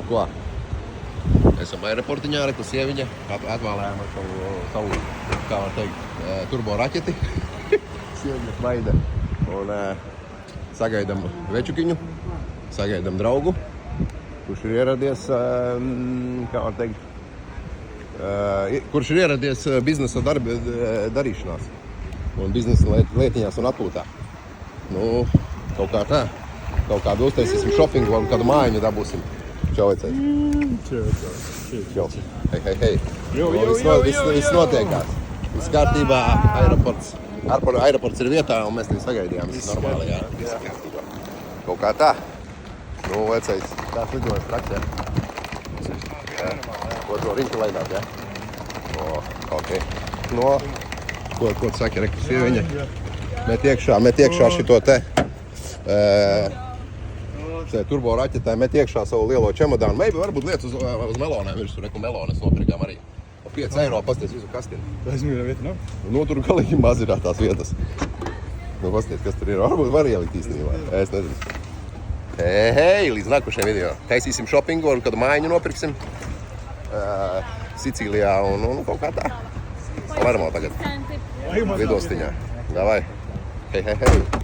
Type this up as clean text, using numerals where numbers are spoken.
Ko? Esam aeroportiņā, reku sieviņa, atvēlējām ar savu, kā var teikt, turbo raķeti. Sieviņa smaida. Un sagaidam večukiņu, sagaidam draugu, kurš ir ieradies, kā var teikt, kurš ir ieradies biznesa darīšanās. Un biznesa lietiņās un atpūtā. Nu, kaut kā tā. Kaut kādu uztaisīsim šopingu, un kādu mājiņu dabūsim. Čau, vecais. Čau. Hei. Viss notiekās. Viss kārtībā, aeroports ir vietā, un mēs viņu sagaidījām. Viss normāli, jā. Viss kārtībā. Kaut kā tā. Nu, vecais, tās lidojas praksē. Ko to riņķu laidāt, jā? Ok. No, ko tu saki, reku sieviņa? Met iekšā šito te. Turbo raķetē met iekšā savu lielo čemodānu. Maybe varbūt liec uz melonēm virsū. Reku melones nopirkām arī. Pa 5 eiro pasties visu kastini. Tas mīļā vieta nav? Nu, tur galīgi maz ir tās vietas. Nu, pasties, kas tur ir. Varbūt var ielikt īstenībā. Es nezinu. Hei, līdz nākošajam video. Taisīsim šopingu un kādu mājiņu nopirksim. Sicīlijā un kaut kā tā. Palermo tagad. Lidostiņā. Davai. Hei.